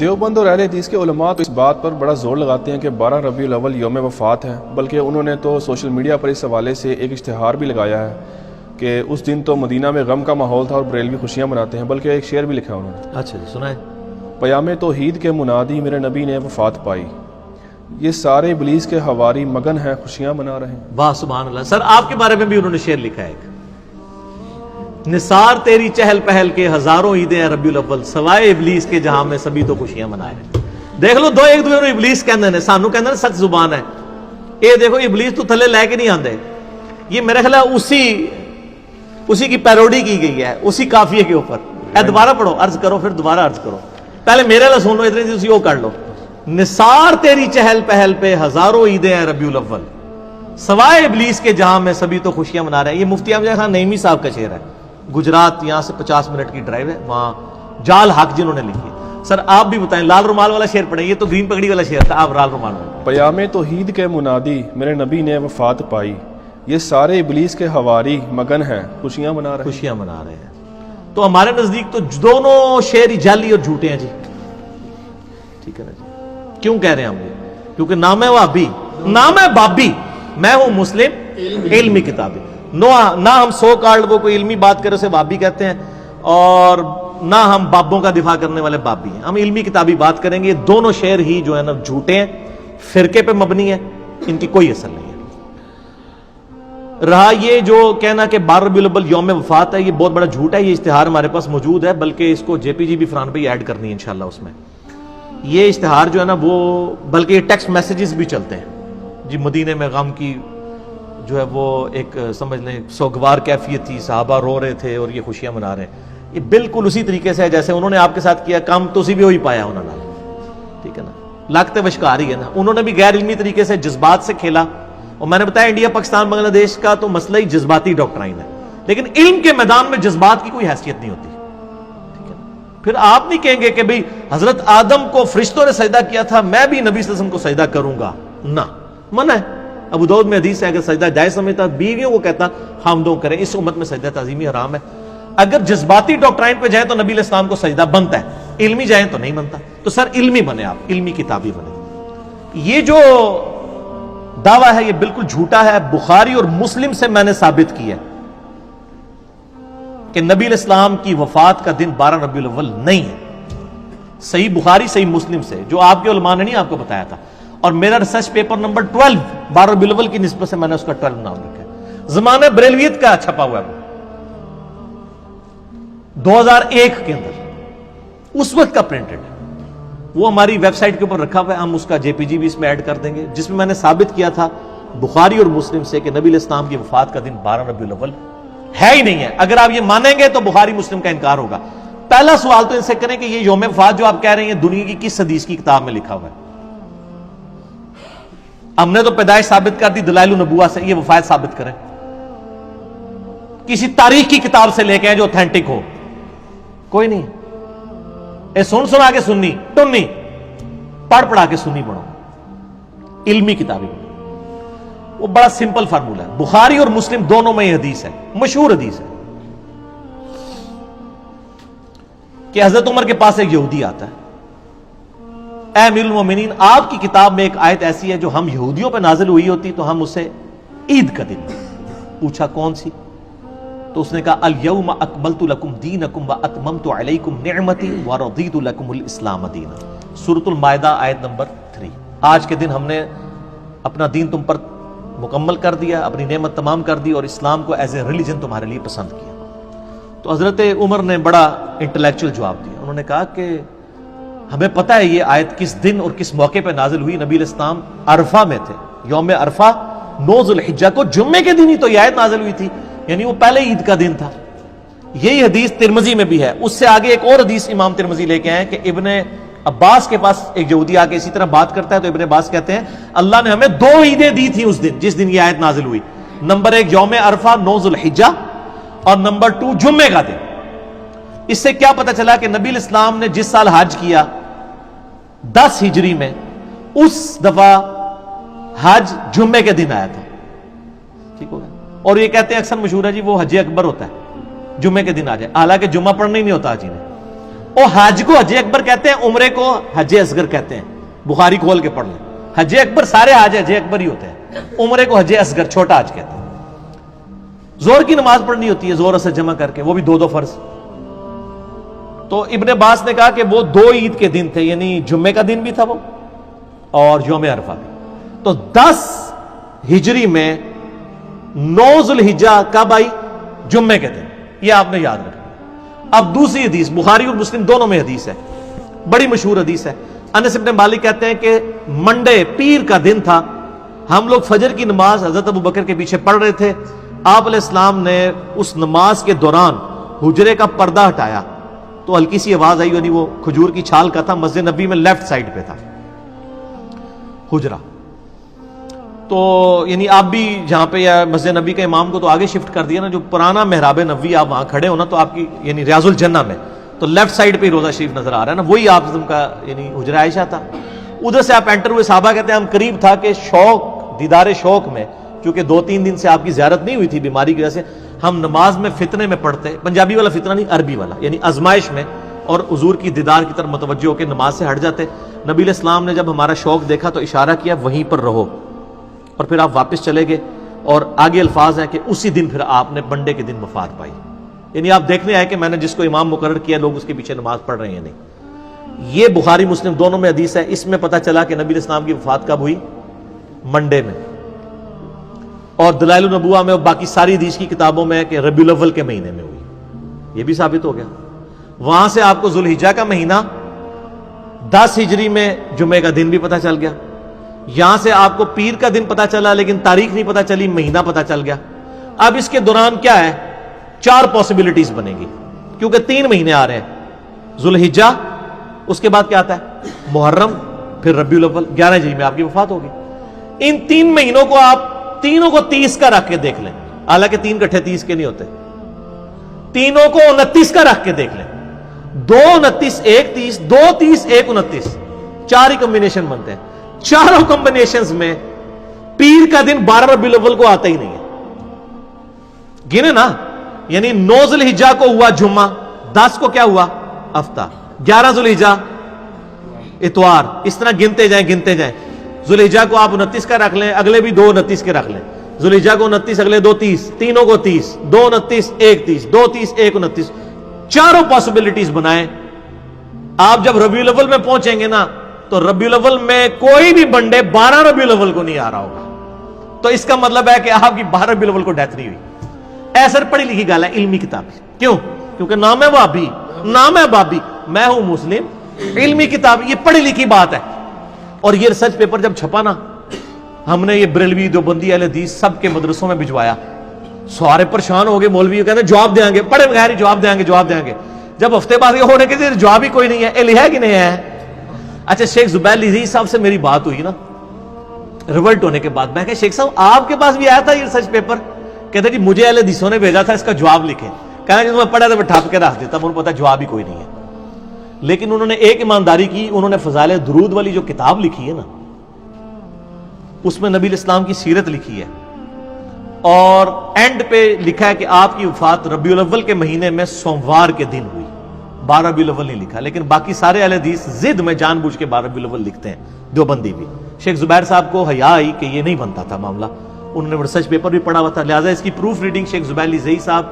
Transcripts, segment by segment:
دیوبند اور اہل حدیث کے علماء تو اس بات پر بڑا زور لگاتے ہیں کہ 12 ربیع الاول یوم وفات ہے، بلکہ انہوں نے تو سوشل میڈیا پر اس حوالے سے ایک اشتہار بھی لگایا ہے کہ اس دن تو مدینہ میں غم کا ماحول تھا اور بریلوی خوشیاں مناتے ہیں، بلکہ ایک شعر بھی لکھا انہوں نے۔ اچھا جی سنائیں۔ پیام توحید کے منادی میرے نبی نے وفات پائی، یہ سارے ابلیس کے حواری مگن ہیں خوشیاں منا رہے ہیں۔ واہ سبحان اللہ۔ سر آپ کے بارے میں بھی انہوں نے شعر لکھا ہے ایک، نثار تیری چہل پہل کے ہزاروں عیدیں ہیں ربیع الاول، سوائے ابلیس کے جہاں میں سبھی تو خوشیاں منائے۔ دیکھ لو دو ایک دوسرے نوں ابلیس کہندے نے، سانو کہندے نے سخت زبان ہے، اے دیکھو ابلیس تو تھلے لے کے نہیں آندے، یہ میرے خیال ہے اسی کی پیروڈی کی گئی ہے اسی قافیے کے اوپر۔ اے دوبارہ پڑھو، عرض کرو پھر دوبارہ عرض کرو، پہلے میرے لئے سن لو اتنی تھی وہ کر لو۔ نثار تیری چہل پہل پہ ہزاروں عیدیں ہیں ربیع الاول، سوائے ابلیس کے جہاں میں سبھی تو خوشیاں منا رہے ہیں۔ یہ مفتی امجد خان نعیمی صاحب کا شعر ہے، گجرات، یہاں سے 50 منٹ کی ڈرائیو ہے، وہاں جال حق جنہوں نے لکھی۔ سر آپ بھی بتائیں، لال رومال والا شعر پڑھیں، یہ تو گرین پگڑی والا شعر تھا، آپ لال رومال والا۔ پیام توحید کے منادی میرے نبی نے وفات پائی، یہ سارے ابلیس کے حواری مگن ہیں خوشیاں منا رہے ہیں۔ خوشیاں منا رہے ہیں۔ تو ہمارے نزدیک تو دونوں شعر ہی جعلی اور جھوٹے ہیں جی، ٹھیک ہے نا جی؟ کیوں کہہ رہے ہیں ہم یہ؟ کیونکہ نام ہے وہابی، نام ہے بابی، میں ہوں مسلم علمی کتابی۔ نہ ہم سو کارڈ وہ کوئی علمی بات کرے اسے وہابی کہتے ہیں، اور نہ ہم بابوں کا دفاع کرنے والے بابی ہیں، ہم علمی کتابی بات کریں گے۔ یہ دونوں شعر ہی جو ہے نا جھوٹے ہیں، فرقے پہ مبنی ہے، ان کی کوئی اصل نہیں ہے۔ رہا یہ جو کہنا کہ 12 ربیع الاول یوم وفات ہے، یہ بہت بڑا جھوٹ ہے، یہ اشتہار ہمارے پاس موجود ہے، بلکہ اس کو جے پی جی بھی فرحان بھائی ایڈ کرنی ہے انشاءاللہ اس میں۔ یہ اشتہار جو ہے نا وہ، بلکہ یہ ٹیکسٹ میسیجز بھی چلتے ہیں جی، مدینے میں غم کی جو ہے وہ ایک سمجھ لیں سوگوار کیفیت تھی، صحابہ رو رہے تھے اور یہ خوشیاں منا رہے ہیں۔ یہ بالکل اسی طریقے سے ہے جیسے انہوں نے آپ کے ساتھ کیا کام، تو اسی بھی وہی پایا انہوں نے، ٹھیک ہے نا؟ لگتے وشکار ہی ہے نا، انہوں نے بھی غیر علمی طریقے سے جذبات سے کھیلا، اور میں نے بتایا انڈیا پاکستان بنگلہ دیش کا تو مسئلہ ہی جذباتی ڈاکٹرائن ہے، لیکن علم کے میدان میں جذبات کی کوئی حیثیت نہیں ہوتی، ٹھیک ہے نا؟ پھر آپ نہیں کہیں گے کہ بھئی حضرت آدم کو فرشتوں نے سجدہ کیا تھا، میں بھی نبی صلی اللہ علیہ وسلم کو سجدہ کروں گا، نہ، منع ہے۔ ابو داؤد میں حدیث ہے اگر سجدہ جائز سمجھتا بیویوں کو کہتا حمدوں کریں، اس امت میں سجدہ تعظیمی حرام ہے۔ اگر جذباتی ڈاکٹرائن پہ جائیں تو نبی علیہ السلام کو سجدہ بنتا ہے، علمی جائیں تو نہیں بنتا۔ تو سر علمی بنے، آپ علمی کتابی بنے۔ یہ جو دعویٰ ہے یہ بالکل جھوٹا ہے، بخاری اور مسلم سے میں نے ثابت کیا ہے کہ نبی علیہ السلام کی وفات کا دن 12 ربیع الاول نہیں ہے، صحیح بخاری صحیح مسلم سے، جو آپ کے علماء نے نہیں آپ کو بتایا تھا۔ اور میرا ریسرچ پیپر نمبر 12 12 ربیع الاول کی نسبت سے میں نے اس کا 12 نام رکھا ہے، زمانہ بریلویت کا چھپا ہوا ہے، 2001 کے اندر اس وقت کا پرنٹڈ ہے، وہ ہماری ویب سائٹ کے اوپر رکھا ہوا ہے، ہم اس کا جے پی جی بھی اس میں ایڈ کر دیں گے، جس میں میں نے ثابت کیا تھا بخاری اور مسلم سے کہ نبی علیہ السلام کی وفات کا دن 12 ربیع الاول ہے ہی نہیں ہے۔ اگر آپ یہ مانیں گے تو بخاری مسلم کا انکار ہوگا۔ پہلا سوال تو ان سے کریں کہ یہ یوم وفات جو آپ کہہ رہے ہیں دنیا کی کس حدیث کی کتاب میں لکھا ہوا ہے؟ ہم نے تو پیدائش ثابت کر دی دلائل النبوہ سے، یہ وفات ثابت کریں، کسی تاریخ کی کتاب سے لے کے جو اوتھینٹک ہو، کوئی نہیں۔ اے سنا کے سننی ٹنی، پڑھ پڑھا کے سنی پڑھو، علمی کتابیں۔ وہ بڑا سمپل فارمولہ ہے، بخاری اور مسلم دونوں میں یہ حدیث ہے، مشہور حدیث ہے کہ حضرت عمر کے پاس ایک یہودی آتا ہے، اے امیر المومنین آپ کی کتاب میں ایک آیت ایسی ہے جو ہم یہودیوں پہ نازل ہوئی ہوتی تو ہم اسے عید کا دن، پوچھا کون سی؟ تو اس نے کہا الیوم اکملت لکم دینکم واتممت علیکم نعمتی ورضیت لکم الاسلام دینا، سورۃ المائدہ آیت نمبر 3۔ آج کے دن ہم نے اپنا دین تم پر مکمل کر دیا، اپنی نعمت تمام کر دی اور اسلام کو ایز اے ریلیجن تمہارے لیے پسند کیا۔ تو حضرت عمر نے بڑا انٹلیکچوئل جواب دیا، انہوں نے کہا کہ ہمیں پتہ ہے یہ آیت کس دن اور کس موقع پہ نازل ہوئی، نبی علیہ السلام عرفہ میں تھے، یوم عرفہ 9 ذو الحجہ کو جمعے کے دن ہی تو یہ آیت نازل ہوئی تھی، یعنی وہ پہلے عید کا دن تھا۔ یہی حدیث ترمذی میں بھی ہے، اس سے آگے ایک اور حدیث امام ترمذی لے کے آئے کہ ابن عباس کے پاس ایک یہودی آ کے اسی طرح بات کرتا ہے، تو ابن عباس کہتے ہیں اللہ نے ہمیں 2 عیدیں دی تھیں اس دن جس دن یہ آیت نازل ہوئی، نمبر 1 یوم عرفہ 9 ذو الحجہ، اور نمبر 2 جمعے کا دن۔ اس سے کیا پتہ چلا کہ نبی علیہ السلام نے جس سال حج کیا 10 ہجری میں، اس دفعہ حج جمعے کے دن آیا تھا، ٹھیک ہو گیا۔ اور یہ کہتے ہیں اکثر مشہور ہے جی وہ حج اکبر ہوتا ہے، جمعے کے دن آ جائے، حالانکہ جمعہ پڑھنا ہی نہیں ہوتا حاجی نے، اور حج کو حج اکبر کہتے ہیں, عمرے کو حج اصغر کہتے ہیں. بخاری کھول کے پڑھ لیں, حج اکبر سارے حج اکبر ہی ہوتے ہیں, عمرے کو حج اصغر چھوٹا حج کہتے ہیں. زور کی نماز پڑھنی ہوتی ہے زور اثر جمع کر کے, وہ بھی 2 فرض. تو ابن عباس نے کہا کہ وہ 2 عید کے دن تھے, یعنی جمعے کا دن بھی تھا وہ اور یوم عرفہ بھی. تو 10 ہجری میں 9 ذوالحجہ کب آئی؟ جمعے کے دن. یہ آپ نے یاد رکھنا. اب دوسری حدیث بخاری اور مسلم دونوں میں حدیث ہے, بڑی مشہور حدیث ہے. انس بن مالک کہتے ہیں کہ منڈے پیر کا دن تھا, ہم لوگ فجر کی نماز حضرت ابو بکر کے پیچھے پڑھ رہے تھے. آپ علیہ السلام نے اس نماز کے دوران حجرے کا پردہ ہٹایا تو ہلکی سی آواز آئی, یعنی وہ کھجور کی چھال کا تھا, مسجد نبی میں لیفٹ سائڈ پہ تھا حجرہ. تو یعنی آپ بھی جہاں پہ یا مسجد نبی کا امام کو تو آگے شفٹ کر دیا نا, جو پرانا محراب نبوی آپ وہاں کھڑے ہو نا, تو آپ کی یعنی ریاض الجنہ میں تو لیفٹ سائڈ پہ روضہ شریف نظر آ رہا ہے نا, وہی آپ کا یعنی حجرہ عائشہ تھا. ادھر سے آپ انٹر ہوئے, صحابہ کہتے ہیں ہم قریب تھا کہ شوق دیدار شوق میں, چونکہ 2-3 دن سے آپ کی زیارت نہیں ہوئی تھی بیماری کی وجہ سے, ہم نماز میں فتنے میں پڑھتے, پنجابی والا فتنہ نہیں عربی والا, یعنی آزمائش میں, اور حضور کی دیدار کی طرف متوجہ ہو کے نماز سے ہٹ جاتے. نبی علیہ السلام نے جب ہمارا شوق دیکھا تو اشارہ کیا وہیں پر رہو, اور پھر آپ واپس چلے گئے. اور آگے الفاظ ہیں کہ اسی دن پھر آپ نے منڈے کے دن وفات پائی. یعنی آپ دیکھنے آئے کہ میں نے جس کو امام مقرر کیا لوگ اس کے پیچھے نماز پڑھ رہے ہیں نہیں. یہ بخاری مسلم دونوں میں حدیث ہے. اس میں پتہ چلا کہ نبی علیہ السلام کی وفات کب ہوئی؟ منڈے میں. اور دلائل النبوہ میں اور باقی ساری حدیث کی کتابوں میں ہے کہ ربیع الاول کے مہینے میں ہوئی. یہ بھی ثابت ہو گیا. وہاں سے آپ کو ذوالحجہ کا مہینہ 10 ہجری میں جمعے کا دن بھی پتہ چل گیا. یہاں سے آپ کو پیر کا دن پتہ چلا لیکن تاریخ نہیں پتہ چلی, مہینہ پتہ چل گیا. اب اس کے دوران کیا ہے, 4 پاسبلٹیز بنے گی, کیونکہ 3 مہینے آ رہے ہیں. ذوالحجہ, اس کے بعد کیا آتا ہے محرم, پھر ربیع الاول. 11 ہجری میں آپ کی وفات ہوگی. ان 3 مہینوں کو آپ تینوں کو 30 کا رکھ کے دیکھ لیں, حالانکہ 3 کٹھے 30 کے نہیں ہوتے, تینوں کو 29 کا رکھ کے دیکھ لیں. 2 29 1 30, 2 30 1 29, 4 ہی کمبینیشن بنتے ہیں. چاروں کمبینیشنز میں پیر کا دن 12 ربیع الاول کو آتا ہی نہیں ہے. گنے نا, یعنی 9 ذوالحجہ کو ہوا جمعہ, 10 کو کیا ہوا ہفتہ, 11 ذوالحجہ اتوار, اس طرح گنتے جائیں. ذوالحجہ کو آپ 29 کا رکھ لیں, اگلے بھی 2 29 کے رکھ لیں. ذوالحجہ کو 29, اگلے 2 30, تینوں کو 30, 2 29 1 30, 2 30 1 29, چاروں پاسبلٹیز بنائیں. آپ جب ربیع الاول میں پہنچیں گے نا تو ربیع الاول میں کوئی بھی بنڈے 12 ربیع الاول کو نہیں آ رہا ہوگا. تو اس کا مطلب ہے کہ آپ کی 12 ربیع الاول کو ڈیتھ نہیں ہوئی. ایسا پڑھی لکھی گل ہے, علمی کتاب. کیوں؟ کیونکہ نام ہے وہابی, نام ہے بابی, میں ہوں مسلم. علمی کتاب, یہ پڑھی لکھی بات ہے. اور یہ ریسرچ پیپر جب چھپا نا, ہم نے یہ بریلوی دیوبندی اہل حدیث سب کے مدرسوں میں بھجوایا. سارے پریشان ہو گئے, مولوی کہتے ہیں جواب دیں گے, پڑھے بغیر ہی جواب دیں گے. جب ہفتے بعد یہ ہونے کے جواب ہی کوئی نہیں ہے, علی ہے کہ نہیں ہے. اچھا, شیخ زبیر لذیذ صاحب سے میری بات ہوئی نا ریولٹ ہونے کے بعد, میں کہ شیخ صاحب آپ کے پاس بھی آیا تھا یہ ریسرچ پیپر؟ کہتے جی مجھے اہل حدیثوں نے بھیجا تھا, اس کا جواب لکھیں. کہنا جب میں پڑھا تو میں ٹھپ کے رکھ دیتا, مجھے پتا جواب ہی کوئی نہیں ہے. لیکن انہوں نے ایک ایمانداری کی, انہوں نے فضائل درود والی جو کتاب لکھی ہے نا, اس میں نبی الاسلام کی سیرت لکھی ہے, اور اینڈ پہ لکھا ہے کہ آپ کی وفات ربیع الاول کے مہینے میں سوموار کے دن ہوئی. 12 ربیع الاول نہیں لکھا, لیکن باقی سارے اہل حدیث ضد میں جان بوجھ کے 12 ربیع الاول لکھتے ہیں, دیوبندی بھی. شیخ زبیر صاحب کو حیا آئی کہ یہ نہیں بنتا تھا معاملہ, انہوں نے ریسرچ پیپر بھی پڑھا ہوا تھا, لہٰذا اس کی پروف ریڈنگ شیخ زبیر لذیذ صاحب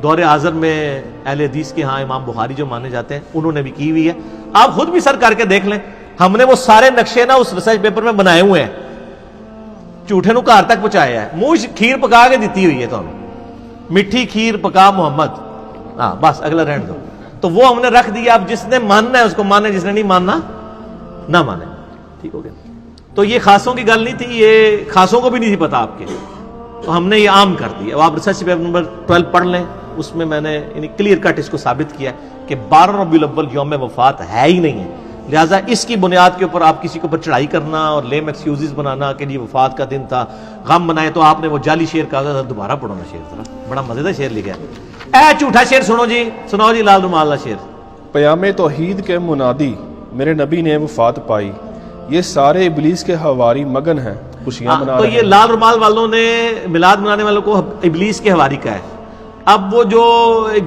دور حاضر میں اہل حدیث کے ہاں امام بخاری جو مانے جاتے ہیں, انہوں نے بھی کی ہوئی ہے. آپ خود بھی سر کر کے دیکھ لیں, ہم نے وہ سارے نقشے نا اس ریسرچ پیپر میں بنائے ہوئے ہیں, جھوٹے نو گھر تک پہنچایا ہے. منہ کھیر پکا کے دیتی ہوئی ہے تو میٹھی کھیر پکا محمد, ہاں بس اگلا رہن دو. تو وہ ہم نے رکھ دیا, اب جس نے ماننا ہے اس کو مانے, جس نے نہیں ماننا نہ مانے. ٹھیک ہو گیا. تو یہ خاصوں کی گل نہیں تھی, یہ خاصوں کو بھی نہیں تھی پتا آپ کے, تو ہم نے یہ عام کر دیا. اب آپ ریسرچ پیپر نمبر 12 پڑھ لیں, اس میں میں نے یعنی کلیئر کٹ اس کو ثابت کیا کہ 12 ربیع الاول یوم وفات ہے ہی نہیں ہے. لہٰذا اس کی بنیاد کے اوپر آپ کسی کے اوپر چڑھائی کرنا اور لیم ایکسکیوزز بنانا کہ یہ وفات کا دن تھا, غم بنائے, تو آپ نے وہ جعلی شعر کہا تھا. دوبارہ پڑھو نا شعر, ذرا بڑا مزیدار شعر لکھا ہے. اے جھوٹا شعر سناؤ جی لال رومال والا شعر. پیام توحید کے منادی میرے نبی نے وفات پائی, یہ سارے ابلیس کے حواری مگن ہیں خوشیاں منا تو رہے ہیں. یہ لال رومال والوں نے میلاد منانے والوں کو ابلیس کے حواری کا ہے. اب وہ جو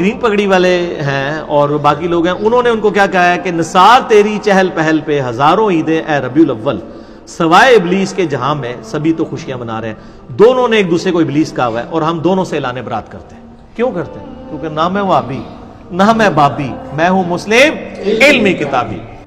گرین پگڑی والے ہیں اور باقی لوگ ہیں، انہوں نے ان کو کیا کہا ہے کہ نثار تیری چہل پہل پہ ہزاروں عیدیں اے ربیع الاول، سوائے ابلیس کے جہاں میں سبھی تو خوشیاں منا رہے ہیں۔ دونوں نے ایک دوسرے کو ابلیس کہا ہوا ہے اور ہم دونوں سے اعلان برات کرتے ہیں۔ کیوں کرتے ہیں؟ کیونکہ نہ میں وہابی نہ میں بابی، میں ہوں مسلم علمی کتابی۔